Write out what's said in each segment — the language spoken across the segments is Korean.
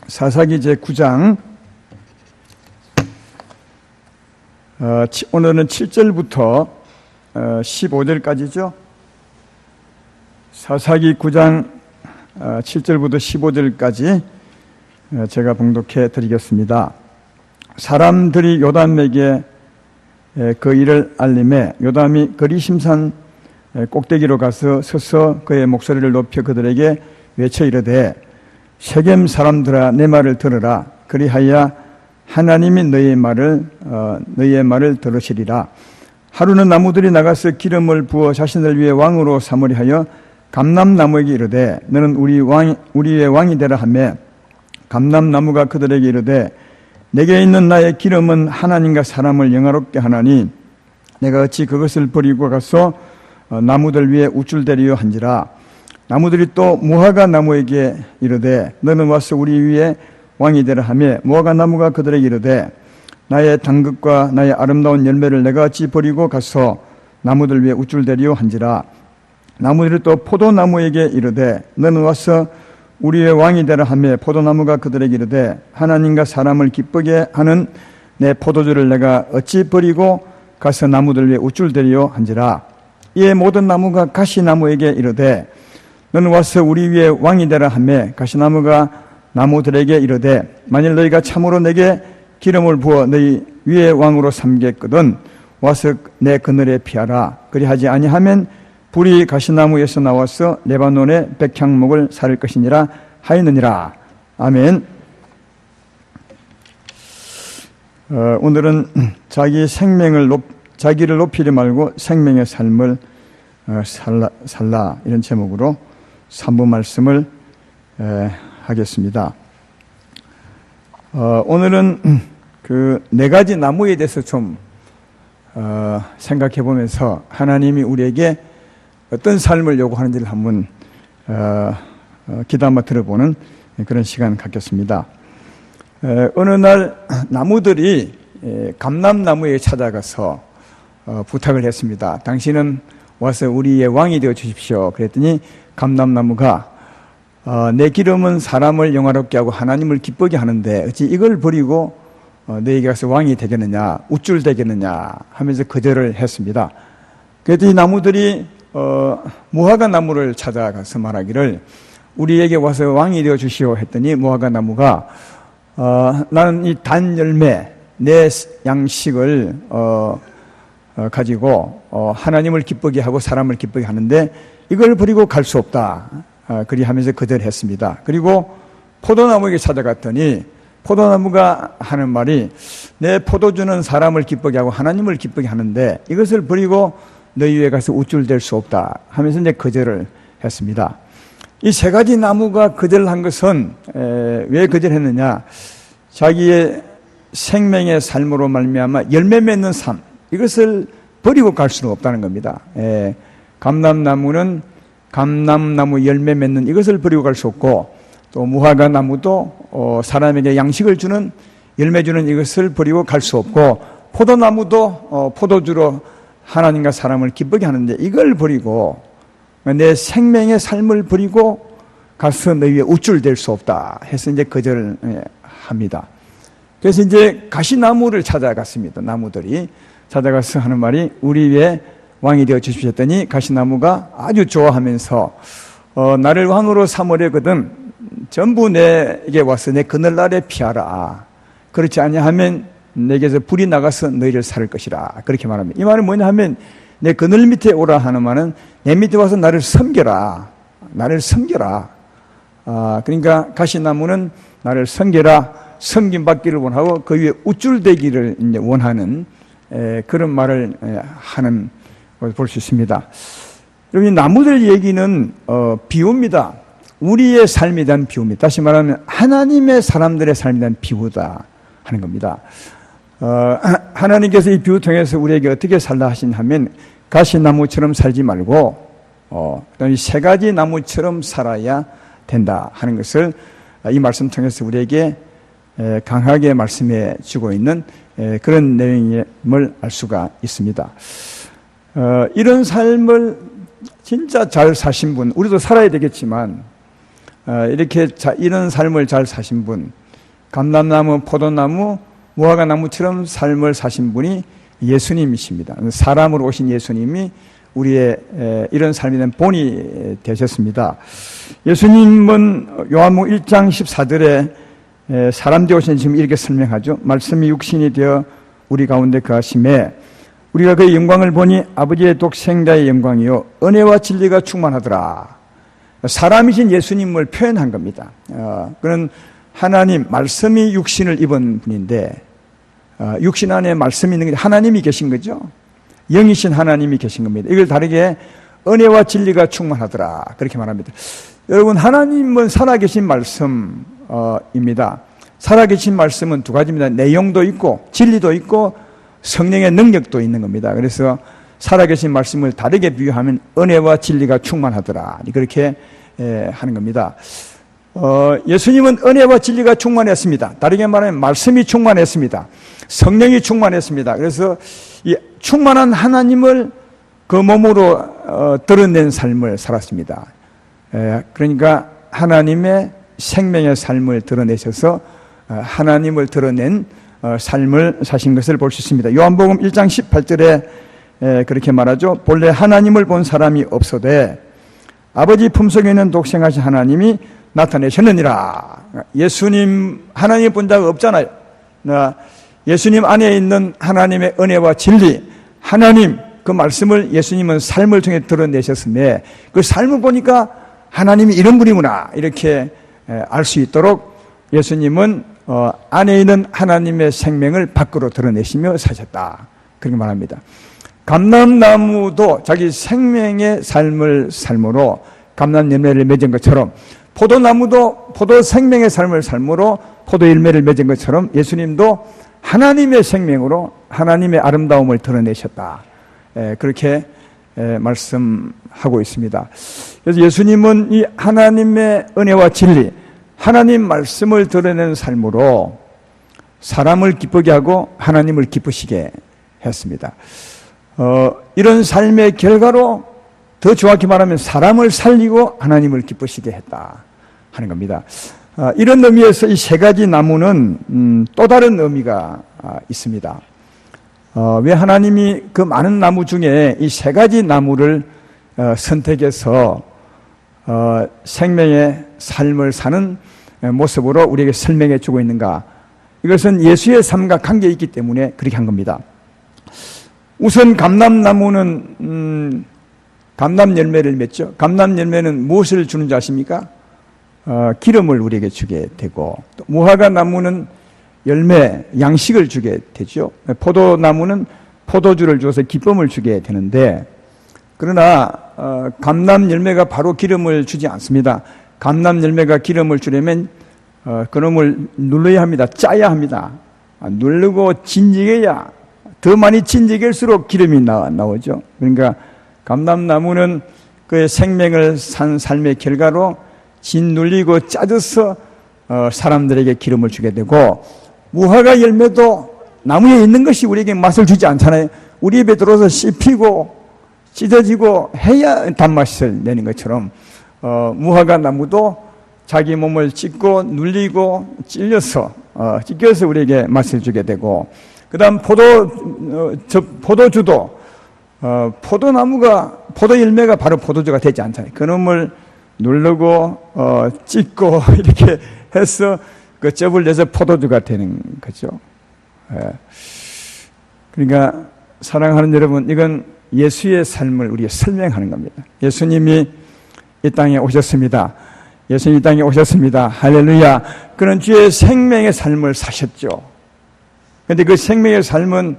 사사기 제9장 오늘은 7절부터 15절까지죠. 사사기 9장 7절부터 15절까지 제가 봉독해 드리겠습니다. 사람들이 요담에게 그 일을 알림해 요담이 그리심산 꼭대기로 가서 서서 그의 목소리를 높여 그들에게 외쳐 이르되 세겜 사람들아 내 말을 들으라. 그리하여 하나님이 너희의 말을 들으시리라. 하루는 나무들이 나가서 기름을 부어 자신을 위해 왕으로 삼으려 하여 감람나무에게 이르되 너는 우리의 왕이 되라 하매 감람나무가 그들에게 이르되 내게 있는 나의 기름은 하나님과 사람을 영화롭게 하나니 내가 어찌 그것을 버리고 가서 나무들 위에 우쭐대리요 한지라. 나무들이 또 무화과 나무에게 이르되 너는 와서 우리 위에 왕이 되라 하며 무화과 나무가 그들에게 이르되 나의 당근과 나의 아름다운 열매를 내가 어찌 버리고 가서 나무들 위에 우쭐대리요 한지라. 나무들이 또 포도나무에게 이르되 너는 와서 우리 위에 왕이 되라 하며 포도나무가 그들에게 이르되 하나님과 사람을 기쁘게 하는 내 포도주를 내가 어찌 버리고 가서 나무들 위에 우쭐대리요 한지라. 이에 모든 나무가 가시나무에게 이르되 너는 와서 우리 위에 왕이 되라 하며 가시나무가 나무들에게 이르되 만일 너희가 참으로 내게 기름을 부어 너희 위에 왕으로 삼겠거든 와서 내 그늘에 피하라. 그리하지 아니하면 불이 가시나무에서 나와서 레바논의 백향목을 살을 것이니라 하였느니라. 아멘. 오늘은 자기를 높이지 말고 생명의 삶을 살라 이런 제목으로 3부 말씀을 하겠습니다. 오늘은 그 4가지 나무에 대해서 좀 생각해 보면서 하나님이 우리에게 어떤 삶을 요구하는지를 한번 귀담아 들어보는 그런 시간 갖겠습니다. 어느 날 나무들이 감람나무에 찾아가서 부탁을 했습니다. 당신은 와서 우리의 왕이 되어 주십시오. 그랬더니 감람나무가 내 기름은 사람을 영화롭게 하고 하나님을 기쁘게 하는데 어찌 이걸 버리고 너에게 가서 왕이 되겠느냐 우쭐대겠느냐 하면서 거절을 했습니다. 그랬더니 나무들이 무화과 나무를 찾아가서 말하기를 우리에게 와서 왕이 되어 주시오 했더니 무화과 나무가 나는 이 단 열매 내 양식을 가지고 하나님을 기쁘게 하고 사람을 기쁘게 하는데 이걸 버리고 갈 수 없다. 그리하면서 거절했습니다. 그리고 포도나무에게 찾아갔더니 포도나무가 하는 말이 내 포도주는 사람을 기쁘게 하고 하나님을 기쁘게 하는데 이것을 버리고 너희 위에 가서 우쭐댈 수 없다 하면서 이제 거절을 했습니다. 이 3가지 나무가 거절한 것은 왜 거절했느냐? 자기의 생명의 삶으로 말미암아 열매 맺는 삶 이것을 버리고 갈 수는 없다는 겁니다. 감람나무는 감람나무 열매 맺는 이것을 버리고 갈 수 없고 또 무화과 나무도 사람에게 양식을 주는 열매 주는 이것을 버리고 갈 수 없고 포도나무도 포도주로 하나님과 사람을 기쁘게 하는데 이걸 버리고 내 생명의 삶을 버리고 가서 너희 위에 우쭐댈 수 없다 해서 이제 거절을 합니다. 그래서 이제 가시나무를 찾아갔습니다. 나무들이 찾아가서 하는 말이 우리 위에 왕이 되어 주십시오 했더니 가시나무가 아주 좋아하면서 나를 왕으로 삼으려거든 전부 내게 와서 내 그늘 아래 피하라. 그렇지 아니하면 내게서 불이 나가서 너희를 살을 것이라. 그렇게 말합니다. 이 말은 뭐냐 하면 내 그늘 밑에 오라 하는 말은 내 밑에 와서 나를 섬겨라. 나를 섬겨라. 그러니까 가시나무는 나를 섬겨라. 섬김받기를 원하고 그 위에 우쭐대기를 이제 원하는 그런 말을 하는 것을 볼 수 있습니다. 여러분, 나무들 얘기는 비유입니다. 우리의 삶에 대한 비유입니다. 다시 말하면 하나님의 사람들의 삶에 대한 비유다 하는 겁니다. 하나님께서 이 비유 통해서 우리에게 어떻게 살라 하시냐 하면 가시나무처럼 살지 말고 이 3가지 나무처럼 살아야 된다 하는 것을 이 말씀 통해서 우리에게 강하게 말씀해 주고 있는 그런 내용임을 알 수가 있습니다. 이런 삶을 진짜 잘 사신 분, 우리도 살아야 되겠지만 이렇게 이런 삶을 잘 사신 분, 감람나무, 포도나무, 무화과나무처럼 삶을 사신 분이 예수님이십니다. 사람으로 오신 예수님이 우리의 이런 삶이 된 본이 되셨습니다. 예수님은 요한복음 1장 14절에 사람 되오신 지금 이렇게 설명하죠. 말씀이 육신이 되어 우리 가운데 거하심에 우리가 그의 영광을 보니 아버지의 독생자의 영광이요 은혜와 진리가 충만하더라. 사람이신 예수님을 표현한 겁니다. 그는 하나님, 말씀이 육신을 입은 분인데 육신 안에 말씀이 있는 게 하나님이 계신 거죠. 영이신 하나님이 계신 겁니다. 이걸 다르게 은혜와 진리가 충만하더라 그렇게 말합니다. 여러분, 하나님은 살아계신 말씀입니다. 살아계신 말씀은 두 가지입니다. 내용도 있고 진리도 있고 성령의 능력도 있는 겁니다. 그래서 살아계신 말씀을 다르게 비유하면 은혜와 진리가 충만하더라 그렇게 하는 겁니다. 예수님은 은혜와 진리가 충만했습니다. 다르게 말하면 말씀이 충만했습니다. 성령이 충만했습니다. 그래서 이 충만한 하나님을 그 몸으로 드러낸 삶을 살았습니다. 그러니까 하나님의 생명의 삶을 드러내셔서 하나님을 드러낸 삶을 사신 것을 볼 수 있습니다. 요한복음 1장 18절에 그렇게 말하죠. 본래 하나님을 본 사람이 없어되 아버지 품속에 있는 독생하신 하나님이 나타내셨느니라. 예수님 하나님 본 자가 없잖아요. 예수님 안에 있는 하나님의 은혜와 진리, 하나님 그 말씀을 예수님은 삶을 통해 드러내셨음에 그 삶을 보니까 하나님이 이런 분이구나 이렇게 알 수 있도록 예수님은 안에 있는 하나님의 생명을 밖으로 드러내시며 사셨다 그렇게 말합니다. 감람나무도 자기 생명의 삶을 삶으로 감람열매를 맺은 것처럼 포도나무도 포도 생명의 삶을 삶으로 포도 열매를 맺은 것처럼 예수님도 하나님의 생명으로 하나님의 아름다움을 드러내셨다 그렇게 말씀하고 있습니다. 그래서 예수님은 이 하나님의 은혜와 진리, 하나님 말씀을 드러내는 삶으로 사람을 기쁘게 하고 하나님을 기쁘시게 했습니다. 이런 삶의 결과로 더 정확히 말하면 사람을 살리고 하나님을 기쁘시게 했다 하는 겁니다. 이런 의미에서 이 세 가지 나무는 또 다른 의미가 있습니다. 왜 하나님이 그 많은 나무 중에 이 세 가지 나무를 선택해서 생명의 삶을 사는 모습으로 우리에게 설명해 주고 있는가? 이것은 예수의 삶과 관계가 있기 때문에 그렇게 한 겁니다. 우선 감람나무는 감람 열매를 맺죠. 감람 열매는 무엇을 주는 줄 아십니까? 기름을 우리에게 주게 되고, 또 무화과 나무는 열매, 양식을 주게 되죠. 포도나무는 포도주를 주어서 기쁨을 주게 되는데, 그러나 감람 열매가 바로 기름을 주지 않습니다. 감람 열매가 기름을 주려면 그놈을 눌러야 합니다. 짜야 합니다. 누르고 진지게야 더 많이 진지게일수록 기름이 나오죠. 그러니까 감람나무는 그의 생명을 산 삶의 결과로 짓눌리고 짜져서 사람들에게 기름을 주게 되고, 무화과 열매도 나무에 있는 것이 우리에게 맛을 주지 않잖아요. 우리 입에 들어서 씹히고 찢어지고 해야 단맛을 내는 것처럼 무화과 나무도 자기 몸을 찢고 눌리고 찢겨서 우리에게 맛을 주게 되고, 그 다음 포도주도 포도나무가 포도 열매가 바로 포도주가 되지 않잖아요. 그놈을 누르고 찢고 이렇게 해서 그 즙을 내서 포도주가 되는 거죠. 그러니까 사랑하는 여러분, 이건 예수의 삶을 우리가 설명하는 겁니다. 예수님이 이 땅에 오셨습니다. 예수님이 이 땅에 오셨습니다. 할렐루야. 그런 주의 생명의 삶을 사셨죠. 그런데 그 생명의 삶은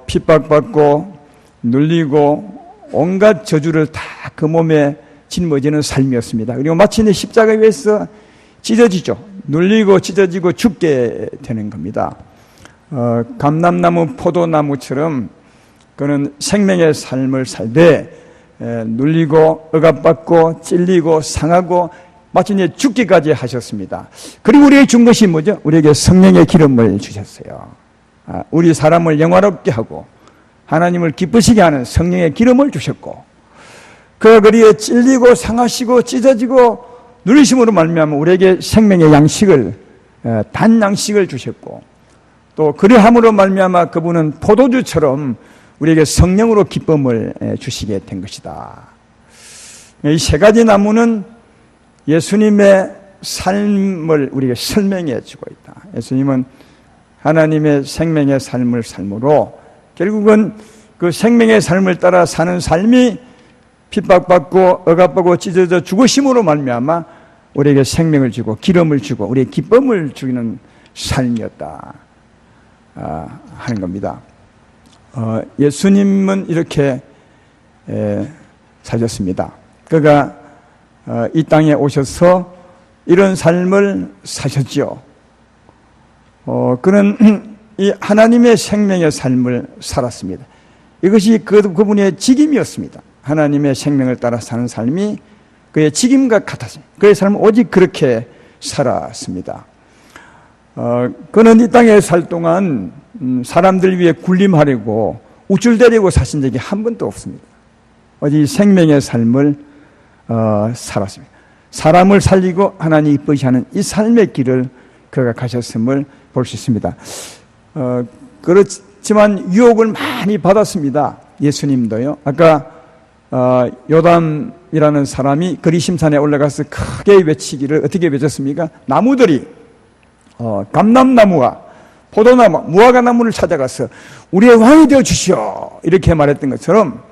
핍박받고 눌리고 온갖 저주를 다 그 몸에 짊어지는 삶이었습니다. 그리고 마침내 십자가 위에서 찢어지죠. 눌리고 찢어지고 죽게 되는 겁니다. 감람나무, 포도나무처럼 그는 생명의 삶을 살되 눌리고 억압받고 찔리고 상하고 마침내 죽기까지 하셨습니다. 그리고 우리에게 준 것이 뭐죠? 우리에게 성령의 기름을 주셨어요. 우리 사람을 영화롭게 하고 하나님을 기쁘시게 하는 성령의 기름을 주셨고, 그가 그리에 찔리고 상하시고 찢어지고 누리심으로 말미암아 우리에게 생명의 양식을, 단 양식을 주셨고, 또 그리함으로 말미암아 그분은 포도주처럼 우리에게 성령으로 기쁨을 주시게 된 것이다. 이 세 가지 나무는 예수님의 삶을 우리에게 설명해 주고 있다. 예수님은 하나님의 생명의 삶을 삶으로 결국은 그 생명의 삶을 따라 사는 삶이 핍박받고 억압받고 찢어져 죽으심으로 말미암아 우리에게 생명을 주고 기름을 주고 우리의 기쁨을 주는 삶이었다 하는 겁니다. 예수님은 이렇게 사셨습니다. 그가 이 땅에 오셔서 이런 삶을 사셨지요. 그는 이 하나님의 생명의 삶을 살았습니다. 이것이 그분의 직임이었습니다. 하나님의 생명을 따라 사는 삶이 그의 직임과 같았습니다. 그의 삶은 오직 그렇게 살았습니다. 그는 이 땅에 살 동안 사람들 위해 군림하려고 우쭐대려고 사신 적이 한 번도 없습니다. 오직 생명의 삶을 살았습니다. 사람을 살리고 하나님 이쁘시하는 이 삶의 길을 그가 가셨음을 볼 수 있습니다. 그렇지만 유혹을 많이 받았습니다. 예수님도요. 아까 요담이라는 사람이 그리심산에 올라가서 크게 외치기를 어떻게 외쳤습니까? 나무들이 감람나무와 포도나무, 무화과나무를 찾아가서 우리의 왕이 되어 주시오 이렇게 말했던 것처럼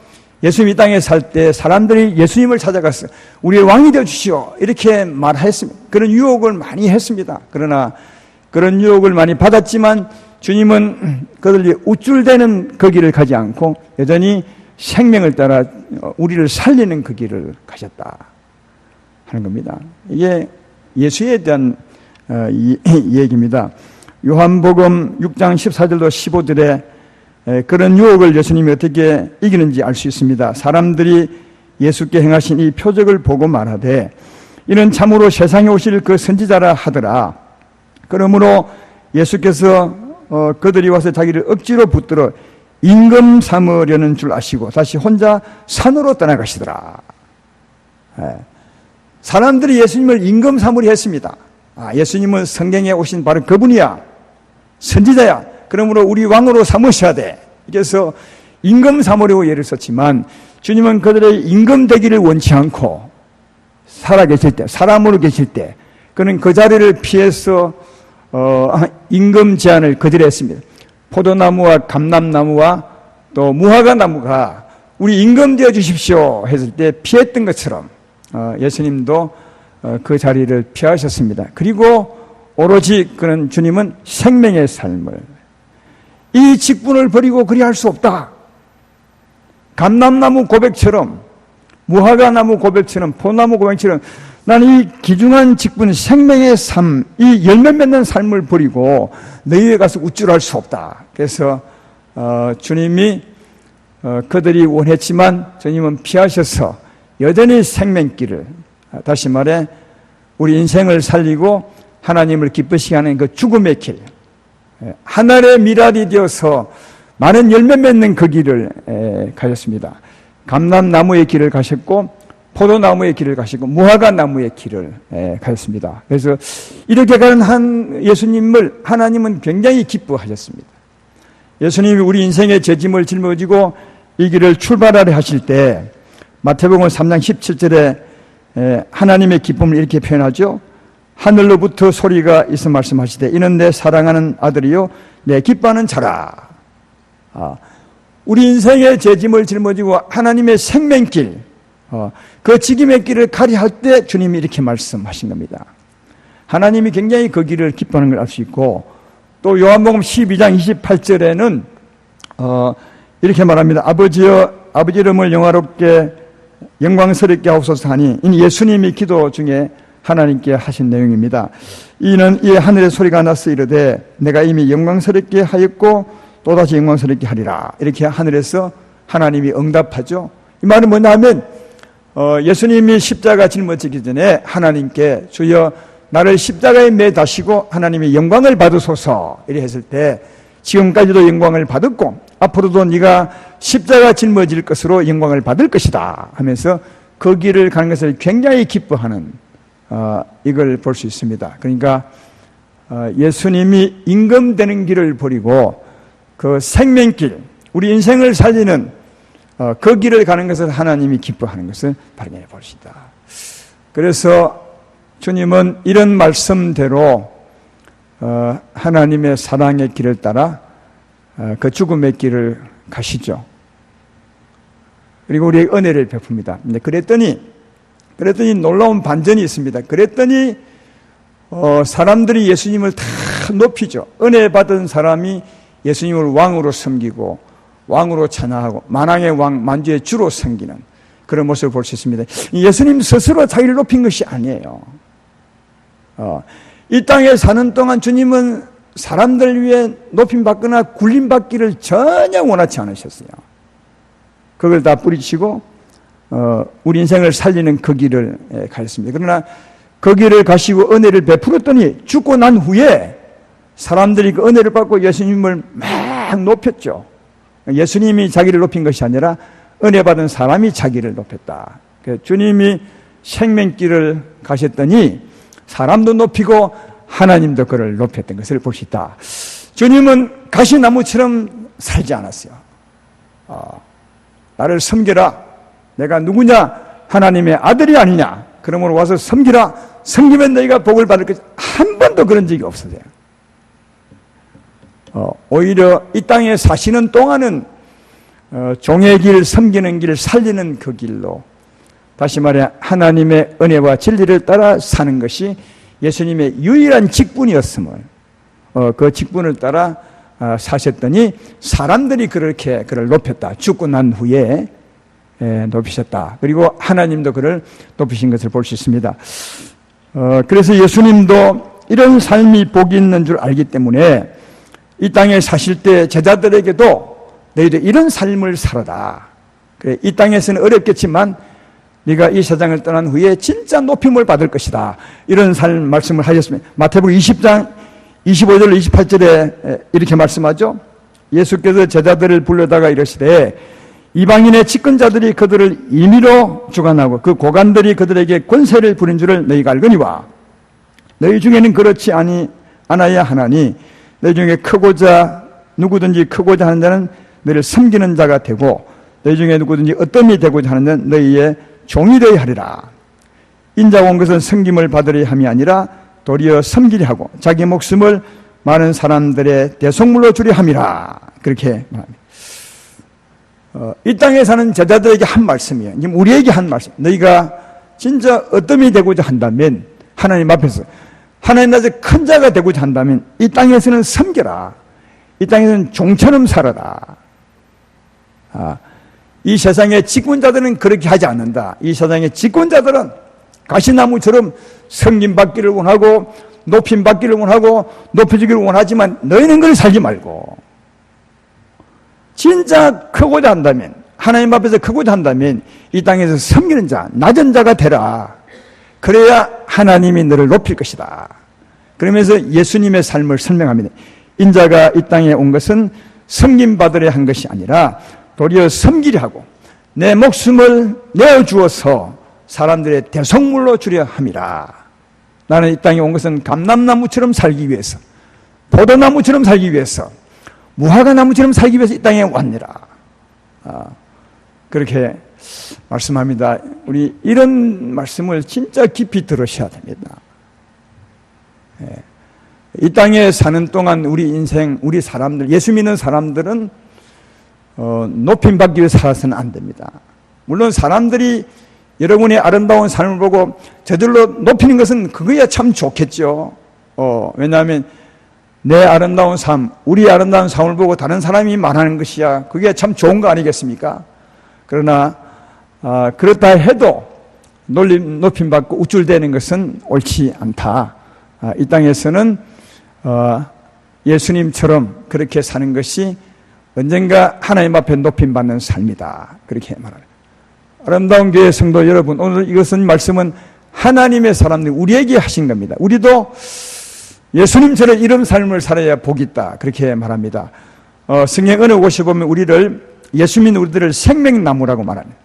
예수님 이 땅에 살 때 사람들이 예수님을 찾아가서 우리의 왕이 되어 주시오 이렇게 말했습니다. 그런 유혹을 많이 했습니다. 그러나 그런 유혹을 많이 받았지만 주님은 그들이 우쭐대는 그 길을 가지 않고 여전히 생명을 따라 우리를 살리는 그 길을 가셨다 하는 겁니다. 이게 예수에 대한 이 얘기입니다. 요한복음 6장 14절로 15절에 그런 유혹을 예수님이 어떻게 이기는지 알 수 있습니다. 사람들이 예수께 행하신 이 표적을 보고 말하되 이는 참으로 세상에 오실 그 선지자라 하더라. 그러므로 예수께서 그들이 와서 자기를 억지로 붙들어 임금 삼으려는 줄 아시고 다시 혼자 산으로 떠나가시더라. 사람들이 예수님을 임금 삼으려 했습니다. 예수님은 성경에 오신 바로 그분이야. 선지자야. 그러므로 우리 왕으로 삼으셔야 돼. 그래서 임금 삼으려고 예를 썼지만 주님은 그들의 임금 되기를 원치 않고 살아계실 때, 사람으로 계실 때 그는 그 자리를 피해서 임금 제안을 거절했습니다. 포도나무와 감람나무와 또 무화과나무가 우리 임금 되어 주십시오 했을 때 피했던 것처럼 예수님도 그 자리를 피하셨습니다. 그리고 오로지 그는 주님은 생명의 삶을 이 직분을 버리고 그리할 수 없다. 감람나무 고백처럼 무화과나무 고백처럼 포도나무 고백처럼 나는 이 귀중한 직분 생명의 삶, 이 열매 맺는 삶을 버리고 너희에 가서 우쭐할 수 없다. 그래서 주님이 그들이 원했지만 주님은 피하셔서 여전히 생명길을 다시 말해 우리 인생을 살리고 하나님을 기쁘시게 하는 그 죽음의 길, 하늘의 미랄이 되어서 많은 열매 맺는 그 길을 가셨습니다. 감람나무의 길을 가셨고 포도나무의 길을 가시고 무화과나무의 길을 가셨습니다. 그래서 이렇게 가는 한 예수님을 하나님은 굉장히 기뻐하셨습니다. 예수님이 우리 인생의 죄짐을 짊어지고 이 길을 출발하려 하실 때 마태복음 3장 17절에 하나님의 기쁨을 이렇게 표현하죠. 하늘로부터 소리가 있어 말씀하시되 이는 내 사랑하는 아들이요 내 기뻐하는 자라. 우리 인생의 죄짐을 짊어지고 하나님의 생명길, 그 직임의 길을 가리 할 때 주님이 이렇게 말씀하신 겁니다. 하나님이 굉장히 그 길을 기뻐하는 걸 알 수 있고 또 요한복음 12장 28절에는 이렇게 말합니다. 아버지여 아버지 이름을 영화롭게 영광스럽게 하옵소서 하니 이는 예수님이 기도 중에 하나님께 하신 내용입니다. 이는 이 하늘의 소리가 나서 이르되 내가 이미 영광스럽게 하였고 또다시 영광스럽게 하리라. 이렇게 하늘에서 하나님이 응답하죠. 이 말은 뭐냐 하면 예수님이 십자가 짊어지기 전에 하나님께 주여 나를 십자가에 매다시고 하나님의 영광을 받으소서 이래 했을 때 지금까지도 영광을 받았고 앞으로도 네가 십자가 짊어질 것으로 영광을 받을 것이다 하면서 그 길을 가는 것을 굉장히 기뻐하는 이걸 볼 수 있습니다. 그러니까 예수님이 임금되는 길을 버리고 그 생명길, 우리 인생을 살리는 그 길을 가는 것을 하나님이 기뻐하는 것을 발견해 볼 수 있다. 그래서 주님은 이런 말씀대로 하나님의 사랑의 길을 따라 그 죽음의 길을 가시죠. 그리고 우리에게 은혜를 베풉니다. 근데 그랬더니 놀라운 반전이 있습니다. 그랬더니 사람들이 예수님을 다 높이죠. 은혜 받은 사람이 예수님을 왕으로 섬기고 왕으로 찬양하고 만왕의 왕 만주의 주로 섬기는 그런 모습을 볼 수 있습니다. 예수님 스스로 자기를 높인 것이 아니에요. 이 땅에 사는 동안 주님은 사람들 위해 높임받거나 굴림받기를 전혀 원하지 않으셨어요. 그걸 다 뿌리치고 우리 인생을 살리는 그 길을 가셨습니다. 그러나 그 길을 가시고 은혜를 베풀었더니 죽고 난 후에 사람들이 그 은혜를 받고 예수님을 막 높였죠. 예수님이 자기를 높인 것이 아니라 은혜 받은 사람이 자기를 높였다. 주님이 생명길을 가셨더니 사람도 높이고 하나님도 그를 높였던 것을 볼 수 있다. 주님은 가시나무처럼 살지 않았어요. 나를 섬겨라. 내가 누구냐? 하나님의 아들이 아니냐? 그러므로 와서 섬기라. 섬기면 너희가 복을 받을 것이다. 한 번도 그런 적이 없으세요. 오히려 이 땅에 사시는 동안은 종의 길, 섬기는 길, 살리는 그 길로 다시 말해 하나님의 은혜와 진리를 따라 사는 것이 예수님의 유일한 직분이었음을 그 직분을 따라 사셨더니 사람들이 그렇게 그를 높였다. 죽고 난 후에 높이셨다. 그리고 하나님도 그를 높이신 것을 볼 수 있습니다. 그래서 예수님도 이런 삶이 복이 있는 줄 알기 때문에 이 땅에 사실 때 제자들에게도 너희도 이런 삶을 살아라. 그래, 이 땅에서는 어렵겠지만 네가 이 세상을 떠난 후에 진짜 높임을 받을 것이다. 이런 삶 말씀을 하셨습니다. 마태복음 20장 25절 28절에 이렇게 말씀하죠. 예수께서 제자들을 불러다가 이르시되 이방인의 집권자들이 그들을 임의로 주관하고 그 고관들이 그들에게 권세를 부린 줄을 너희가 알거니와 너희 중에는 그렇지 않아야 하나니 너희 중에 누구든지 크고자 하는 자는 너희를 섬기는 자가 되고 너희 중에 누구든지 어떤이 되고자 하는 자는 너희의 종이 되어야 하리라. 인자가 온 것은 섬김을 받으려 함이 아니라 도리어 섬기려 하고 자기 목숨을 많은 사람들의 대속물로 주려 함이라. 그렇게 말합니다. 이 땅에 사는 제자들에게 한 말씀이에요. 지금 우리에게 한 말씀. 너희가 진짜 어떤이 되고자 한다면 하나님 앞에서 하나님 앞에서 큰 자가 되고자 한다면 이 땅에서는 섬겨라. 이 땅에서는 종처럼 살아라. 이 세상의 직분자들은 그렇게 하지 않는다. 이 세상의 직분자들은 가시나무처럼 섬김받기를 원하고 높임받기를 원하고 높여주기를 원하지만 너희는 그걸 살지 말고 진짜 크고자 한다면 하나님 앞에서 크고자 한다면 이 땅에서 섬기는 자, 낮은 자가 되라. 그래야 하나님이 너를 높일 것이다. 그러면서 예수님의 삶을 설명합니다. 인자가 이 땅에 온 것은 섬김받으려 한 것이 아니라 도리어 섬기려 하고 내 목숨을 내어주어서 사람들의 대속물로 주려 함이라. 나는 이 땅에 온 것은 감람나무처럼 살기 위해서 포도나무처럼 살기 위해서 무화과나무처럼 살기 위해서 이 땅에 왔느라. 그렇게 말씀합니다. 우리 이런 말씀을 진짜 깊이 들으셔야 됩니다. 이 땅에 사는 동안 우리 인생, 우리 사람들, 예수 믿는 사람들은 높임받기 위해 살아서는 안 됩니다. 물론 사람들이 여러분의 아름다운 삶을 보고 저절로 높이는 것은 그거야 참 좋겠죠. 왜냐하면 내 아름다운 삶, 우리의 아름다운 삶을 보고 다른 사람이 말하는 것이야 그게 참 좋은 거 아니겠습니까? 그러나 그렇다 해도 높임받고 우쭐대는 것은 옳지 않다. 이 땅에서는 예수님처럼 그렇게 사는 것이 언젠가 하나님 앞에 높임받는 삶이다. 그렇게 말합니다. 아름다운 교회 성도 여러분, 오늘 이것은 말씀은 하나님의 사람들 우리에게 하신 겁니다. 우리도 예수님처럼 이런 삶을 살아야 복이 있다. 그렇게 말합니다. 성경 어느 곳에 보면 우리를 예수 믿는 우리들을 생명나무라고 말합니다.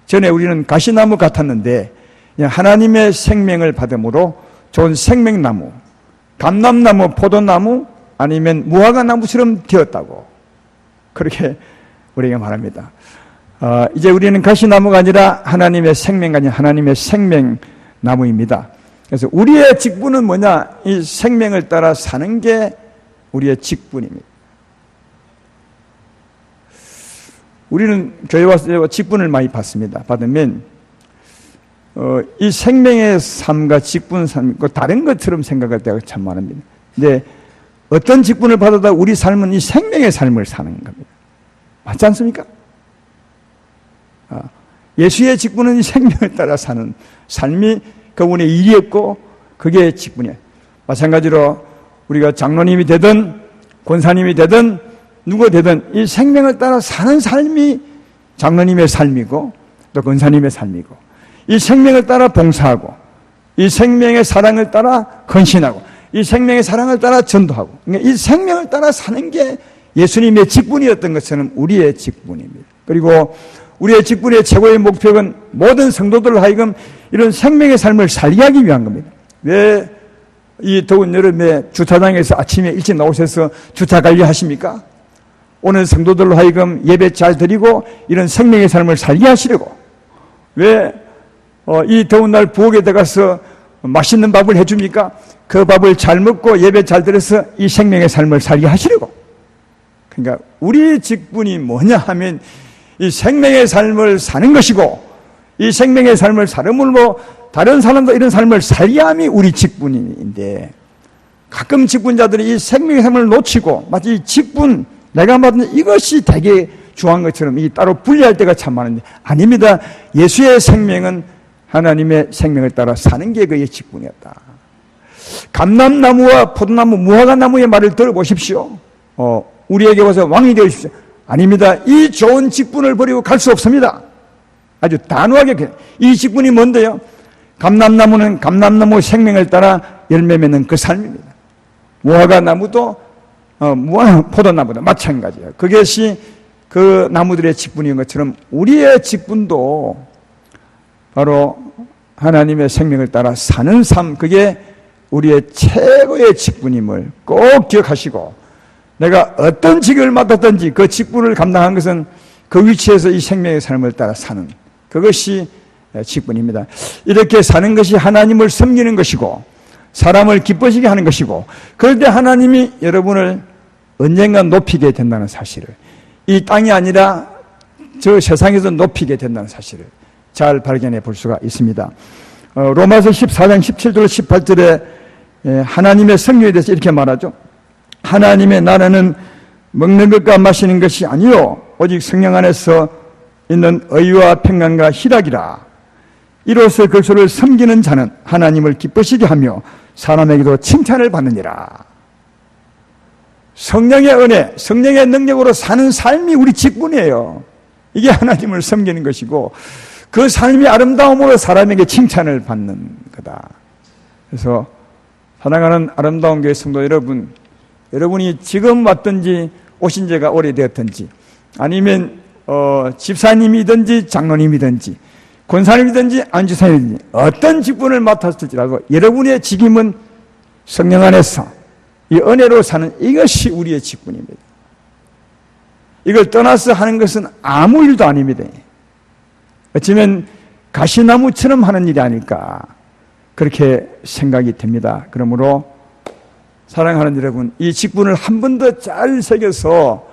전에 우리는 가시나무 같았는데 하나님의 생명을 받음으로 좋은 생명나무, 감람나무, 포도나무 아니면 무화과나무처럼 되었다고 그렇게 우리에게 말합니다. 이제 우리는 가시나무가 아니라 하나님의 생명가 아닌 하나님의 생명나무입니다. 그래서 우리의 직분은 뭐냐? 이 생명을 따라 사는 게 우리의 직분입니다. 우리는 교회 와서 직분을 많이 받습니다. 받으면 이 생명의 삶과 직분 삶, 다른 것처럼 생각할 때가 참 많습니다. 근데 어떤 직분을 받아도 우리 삶은 이 생명의 삶을 사는 겁니다. 맞지 않습니까? 예수의 직분은 이 생명을 따라 사는 삶이 그분의 일이었고 그게 직분이에요. 마찬가지로 우리가 장로님이 되든 권사님이 되든 누가 되든 이 생명을 따라 사는 삶이 장로님의 삶이고 또 권사님의 삶이고 이 생명을 따라 봉사하고 이 생명의 사랑을 따라 헌신하고 이 생명의 사랑을 따라 전도하고 그러니까 이 생명을 따라 사는 게 예수님의 직분이었던 것처럼 우리의 직분입니다. 그리고 우리의 직분의 최고의 목표는 모든 성도들을 하여금 이런 생명의 삶을 살게 하기 위한 겁니다. 왜 이 더운 여름에 주차장에서 아침에 일찍 나오셔서 주차 관리하십니까? 오늘 성도들로 하여금 예배 잘 드리고 이런 생명의 삶을 살게 하시려고. 왜 이 더운 날 부엌에 들어가서 맛있는 밥을 해줍니까? 그 밥을 잘 먹고 예배 잘 드려서 이 생명의 삶을 살게 하시려고. 그러니까 우리 직분이 뭐냐 하면 이 생명의 삶을 사는 것이고 이 생명의 삶을 살음으로 다른 사람도 이런 삶을 살게 함이 우리 직분인데 가끔 직분자들이 이 생명의 삶을 놓치고 마치 이 직분 내가 받은 이것이 되게 중요한 것처럼 이 따로 분리할 때가 참 많은데 아닙니다. 예수의 생명은 하나님의 생명을 따라 사는 게 그의 직분이었다. 감람나무와 포도나무, 무화과나무의 말을 들어보십시오. 우리에게 와서 왕이 되어주십시오. 아닙니다. 이 좋은 직분을 버리고 갈 수 없습니다. 아주 단호하게 이 직분이 뭔데요? 감람나무는 감람나무 생명을 따라 열매 맺는 그 삶입니다. 무화과나무도 포도나무도 마찬가지예요. 그것이 그 나무들의 직분인 것처럼 우리의 직분도 바로 하나님의 생명을 따라 사는 삶, 그게 우리의 최고의 직분임을 꼭 기억하시고 내가 어떤 직을 맡았든지 그 직분을 감당한 것은 그 위치에서 이 생명의 삶을 따라 사는 그것이 직분입니다. 이렇게 사는 것이 하나님을 섬기는 것이고 사람을 기뻐지게 하는 것이고 그럴 때 하나님이 여러분을 언젠가 높이게 된다는 사실을 이 땅이 아니라 저 세상에서 높이게 된다는 사실을 잘 발견해 볼 수가 있습니다. 로마서 14장 17절 18절에 하나님의 성령에 대해서 이렇게 말하죠. 하나님의 나라는 먹는 것과 마시는 것이 아니요 오직 성령 안에서 있는 의와 평강과 희락이라. 이로써 그리스도를 섬기는 자는 하나님을 기쁘시게 하며 사람에게도 칭찬을 받느니라. 성령의 은혜, 성령의 능력으로 사는 삶이 우리 직분이에요. 이게 하나님을 섬기는 것이고 그 삶이 아름다움으로 사람에게 칭찬을 받는 거다. 그래서 사랑하는 아름다운 교회 성도 여러분, 여러분이 지금 왔든지 오신 지가 오래되었든지 아니면 집사님이든지 장로님이든지 권사님이든지 안주사님이든지 어떤 직분을 맡았을지라도 여러분의 직임은 성령 안에서 이 은혜로 사는 이것이 우리의 직분입니다. 이걸 떠나서 하는 것은 아무 일도 아닙니다. 어쩌면 가시나무처럼 하는 일이 아닐까 그렇게 생각이 됩니다. 그러므로 사랑하는 여러분, 이 직분을 한 번 더 잘 새겨서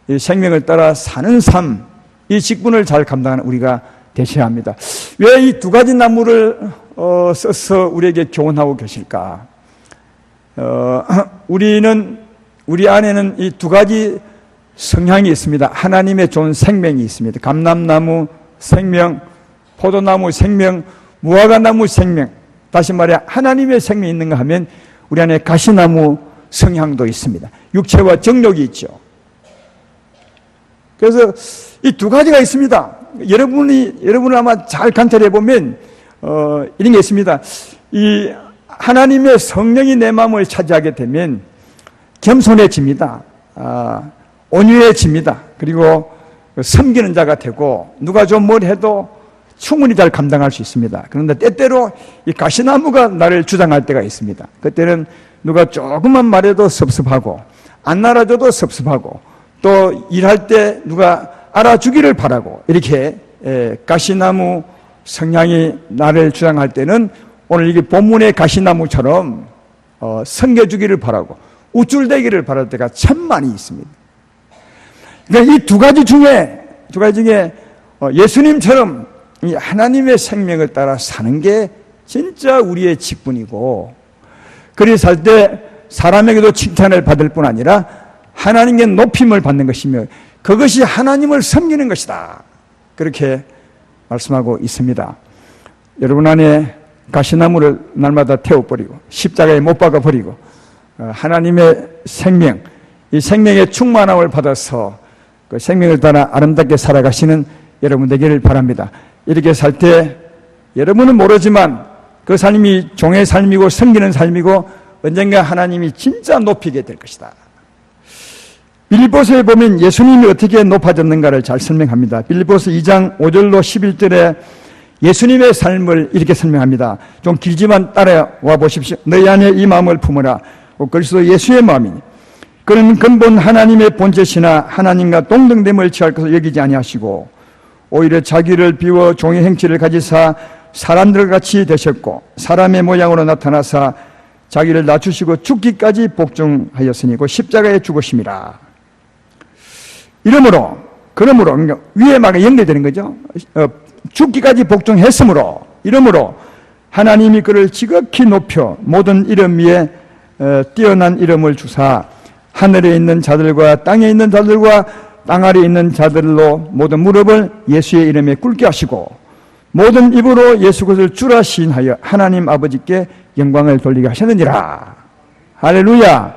이 생명을 따라 사는 삶, 이 직분을 잘 감당하는 우리가 되셔야 합니다. 왜 이 두 가지 나무를 써서 우리에게 교훈하고 계실까? 우리 안에는 이 두 가지 성향이 있습니다. 하나님의 좋은 생명이 있습니다. 감람나무 생명, 포도나무 생명, 무화과나무 생명. 다시 말해 하나님의 생명이 있는가 하면 우리 안에 가시나무 성향도 있습니다. 육체와 정욕이 있죠. 그래서 이 두 가지가 있습니다. 여러분을 아마 잘 관찰해 보면 이런 게 있습니다. 이 하나님의 성령이 내 마음을 차지하게 되면 겸손해집니다. 온유해집니다. 그리고 섬기는 자가 되고 누가 좀 뭘 해도 충분히 잘 감당할 수 있습니다. 그런데 때때로 이 가시나무가 나를 주장할 때가 있습니다. 그때는 누가 조금만 말해도 섭섭하고 안 알아줘도 섭섭하고 또 일할 때 누가 알아주기를 바라고 이렇게 가시나무 성향이 나를 주장할 때는 오늘 이게 본문의 가시나무처럼 섬겨주기를 바라고 우쭐대기를 바랄 때가 참 많이 있습니다. 그러니까 이 두 가지 중에 예수님처럼 이 하나님의 생명을 따라 사는 게 진짜 우리의 직분이고, 그리 살 때 사람에게도 칭찬을 받을 뿐 아니라 하나님께 높임을 받는 것이며 그것이 하나님을 섬기는 것이다. 그렇게 말씀하고 있습니다. 여러분 안에 가시나무를 날마다 태워버리고 십자가에 못 박아버리고 하나님의 생명, 이 생명의 충만함을 받아서 그 생명을 따라 아름답게 살아가시는 여러분 되기를 바랍니다. 이렇게 살 때 여러분은 모르지만 그 삶이 종의 삶이고 섬기는 삶이고 언젠가 하나님이 진짜 높이게 될 것이다. 빌립보서에 보면 예수님이 어떻게 높아졌는가를 잘 설명합니다. 빌립보서 2장 5절로 11절에 예수님의 삶을 이렇게 설명합니다. 좀 길지만 따라와 보십시오. 너희 안에 이 마음을 품으라. 그리스도 예수의 마음이니 그는 근본 하나님의 본체시나 하나님과 동등됨을 취할 것을 여기지 아니하시고 오히려 자기를 비워 종의 행치를 가지사 사람들 같이 되셨고 사람의 모양으로 나타나사 자기를 낮추시고 죽기까지 복종하였으니 그 십자가에 죽으심이라. 그러므로 그러니까 위에 막 연결되는 거죠. 죽기까지 복종했으므로 이러므로 하나님이 그를 지극히 높여 모든 이름 위에 뛰어난 이름을 주사 하늘에 있는 자들과 땅에 있는 자들과 땅 아래에 있는 자들로 모든 무릎을 예수의 이름에 꿇게 하시고 모든 입으로 예수 그리스도를 주라 시인하여 하나님 아버지께 영광을 돌리게 하셨느니라. 할렐루야.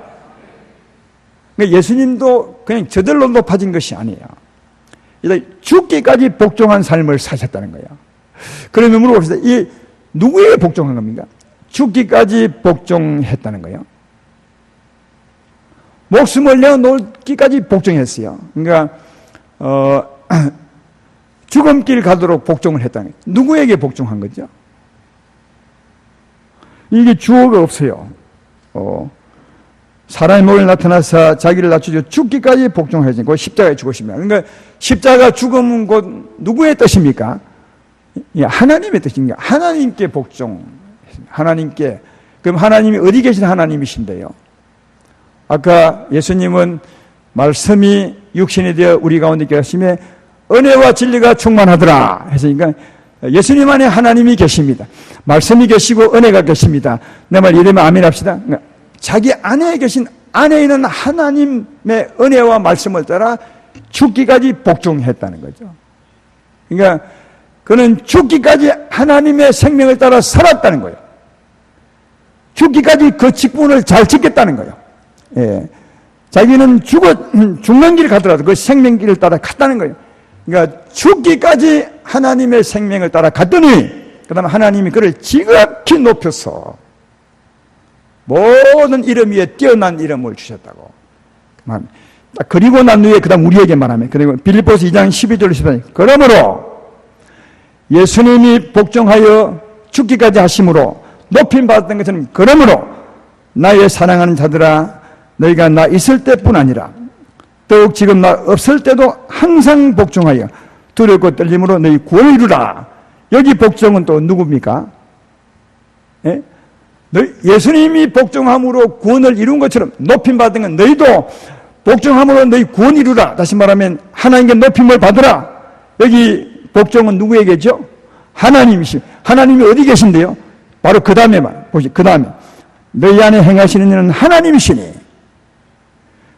그러니까 예수님도 그냥 저절로 높아진 것이 아니에요. 죽기까지 복종한 삶을 사셨다는 거예요. 그러면 물어봅시다. 이 누구에게 복종한 겁니까? 죽기까지 복종했다는 거예요. 목숨을 내어놓기까지 복종했어요. 그러니까 죽음길 가도록 복종을 했다는 거예요. 누구에게 복종한 거죠? 이게 주어가 없어요. 사람의 몸에 나타나서 자기를 낮추죠. 죽기까지 복종하시고 그 십자가에 죽으십니다. 그러니까 십자가 죽음은 곧 누구의 뜻입니까? 하나님의 뜻입니다. 하나님께 복종. 하나님께. 그럼 하나님이 어디 계신 하나님이신데요? 아까 예수님은 말씀이 육신이 되어 우리 가운데 계시며 은혜와 진리가 충만하더라 했으니까 예수님 안에 하나님이 계십니다. 말씀이 계시고 은혜가 계십니다. 내 말 이러면 아멘 합시다. 자기 안에 계신 안에 있는 하나님의 은혜와 말씀을 따라 죽기까지 복종했다는 거죠. 그러니까 그는 죽기까지 하나님의 생명을 따라 살았다는 거예요. 죽기까지 그 직분을 잘 지켰다는 거예요. 예. 자기는 죽는 길 가더라도 그 생명길을 따라 갔다는 거예요. 그러니까 죽기까지 하나님의 생명을 따라 갔더니 그 다음에 하나님이 그를 지극히 높여서 모든 이름 위에 뛰어난 이름을 주셨다고. 그리고 난 후에 그 다음 우리에게 말하면 그리고 빌립보서 2장 12절 14절 그러므로 예수님이 복종하여 죽기까지 하심으로 높임 받았던 것은 그러므로 나의 사랑하는 자들아 너희가 나 있을 때뿐 아니라 더욱 지금 나 없을 때도 항상 복종하여 두렵고 떨림으로 너희 구원을 이루라. 여기 복종은 또 누굽니까? 예? 예수님이 복종함으로 구원을 이룬 것처럼 높임 받은 건 너희도 복종함으로 너희 구원 이루라. 다시 말하면 하나님께 높임을 받으라. 여기 복종은 누구에게죠? 하나님이시. 하나님이 어디 계신데요? 바로 그 다음에만 보시. 그 다음에 너희 안에 행하시는 이는 하나님이시니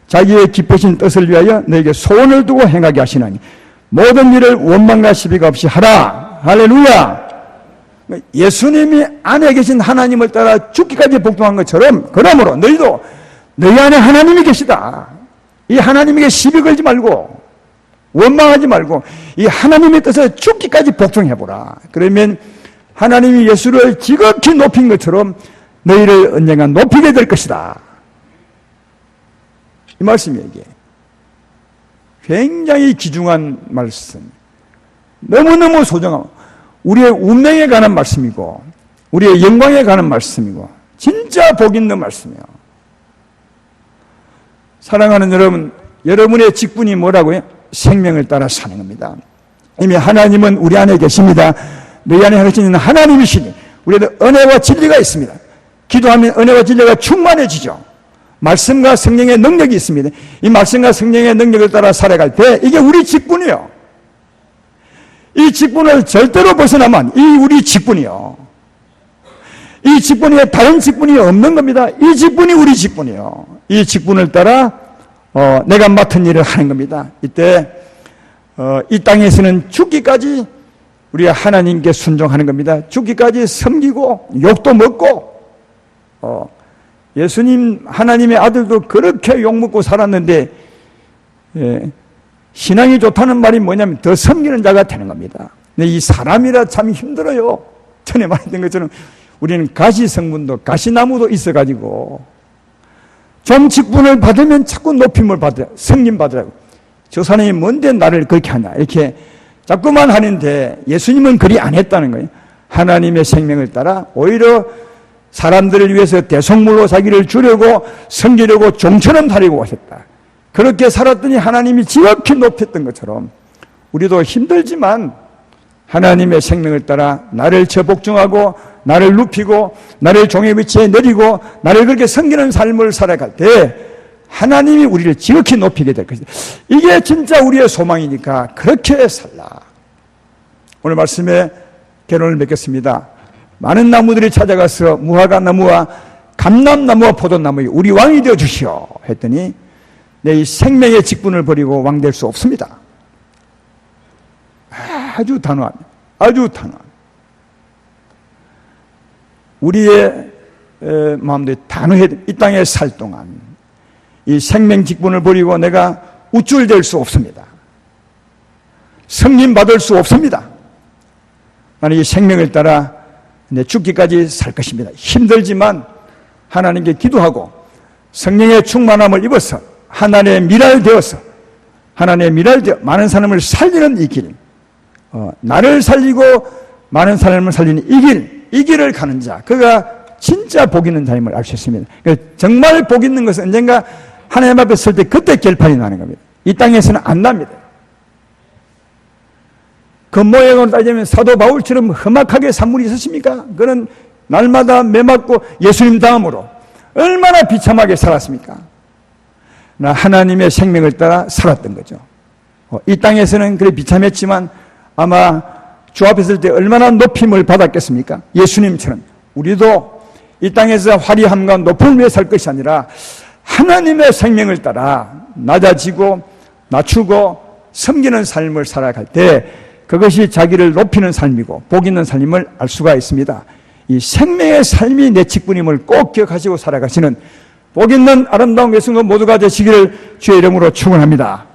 자기의 기쁘신 뜻을 위하여 너에게 소원을 두고 행하게 하시나니 모든 일을 원망과 시비가 없이 하라. 할렐루야. 예수님이 안에 계신 하나님을 따라 죽기까지 복종한 것처럼 그러므로 너희도 너희 안에 하나님이 계시다. 이 하나님에게 시비 걸지 말고 원망하지 말고 이 하나님의 뜻에 죽기까지 복종해보라. 그러면 하나님이 예수를 지극히 높인 것처럼 너희를 언젠가 높이게 될 것이다. 이 말씀이에요. 이게 굉장히 귀중한 말씀, 너무너무 소중하고 우리의 운명에 관한 말씀이고 우리의 영광에 관한 말씀이고 진짜 복 있는 말씀이에요. 사랑하는 여러분, 여러분의 직분이 뭐라고요? 생명을 따라 사는 겁니다. 이미 하나님은 우리 안에 계십니다. 너희 안에 계시는 하나님이시니 우리도 은혜와 진리가 있습니다. 기도하면 은혜와 진리가 충만해지죠. 말씀과 성령의 능력이 있습니다. 이 말씀과 성령의 능력을 따라 살아갈 때 이게 우리 직분이에요. 이 직분을 절대로 벗어나면 이 우리 직분이요. 이 직분에 다른 직분이 없는 겁니다. 이 직분이 우리 직분이요. 이 직분을 따라 내가 맡은 일을 하는 겁니다. 이때 이 땅에서는 죽기까지 우리가 하나님께 순종하는 겁니다. 죽기까지 섬기고 욕도 먹고 예수님 하나님의 아들도 그렇게 욕먹고 살았는데 신앙이 좋다는 말이 뭐냐면 더 섬기는 자가 되는 겁니다. 근데 이 사람이라 참 힘들어요. 전에 말했던 것처럼 우리는 가시 성분도 가시나무도 있어가지고 좀 직분을 받으면 자꾸 높임을 받으라, 승림 받으라고. 저 사람이 뭔데 나를 그렇게 하냐 이렇게 자꾸만 하는데 예수님은 그리 안 했다는 거예요. 하나님의 생명을 따라 오히려 사람들을 위해서 대속물로 자기를 주려고 섬기려고 종처럼 살려고 하셨다. 그렇게 살았더니 하나님이 지극히 높였던 것처럼 우리도 힘들지만 하나님의 생명을 따라 나를 저복종하고 나를 눕히고 나를 종의 위치에 내리고 나를 그렇게 섬기는 삶을 살아갈 때 하나님이 우리를 지극히 높이게 될 것이다. 이게 진짜 우리의 소망이니까 그렇게 살라. 오늘 말씀에 결론을 맺겠습니다. 많은 나무들이 찾아가서 무화과 나무와 감람나무와 포도나무 우리 왕이 되어 주시오 했더니 내 이 생명의 직분을 버리고 왕 될 수 없습니다. 아주 단호합니다. 아주 단호합니다. 우리의 마음들이 단호해야 돼. 이 땅에 살 동안 이 생명 직분을 버리고 내가 우쭐될 수 없습니다. 승림 받을 수 없습니다. 나는 이 생명을 따라 내 죽기까지 살 것입니다. 힘들지만 하나님께 기도하고 성령의 충만함을 입어서 하나님의 미랄 되어서 하나님의 미랄 되어 많은 사람을 살리는 이 길, 나를 살리고 많은 사람을 살리는 이 길을 가는 자, 그가 진짜 복 있는 자임을 알 수 있습니다. 정말 복 있는 것은 언젠가 하나님 앞에 설 때 그때 결판이 나는 겁니다. 이 땅에서는 안 납니다. 그 모양으로 따지면 사도 바울처럼 험악하게 산물이 있었습니까? 그는 날마다 매맞고 예수님 다음으로 얼마나 비참하게 살았습니까? 나 하나님의 생명을 따라 살았던 거죠. 이 땅에서는 그래 비참했지만 아마 주 앞에 설 때 얼마나 높임을 받았겠습니까? 예수님처럼 우리도 이 땅에서 화려함과 높음을 위해 살 것이 아니라 하나님의 생명을 따라 낮아지고 낮추고 섬기는 삶을 살아갈 때 그것이 자기를 높이는 삶이고 복 있는 삶임을 알 수가 있습니다. 이 생명의 삶이 내 직분임을 꼭 기억하시고 살아가시는 복 있는 아름다운 백성들 모두가 되시기를 주의 이름으로 축원합니다.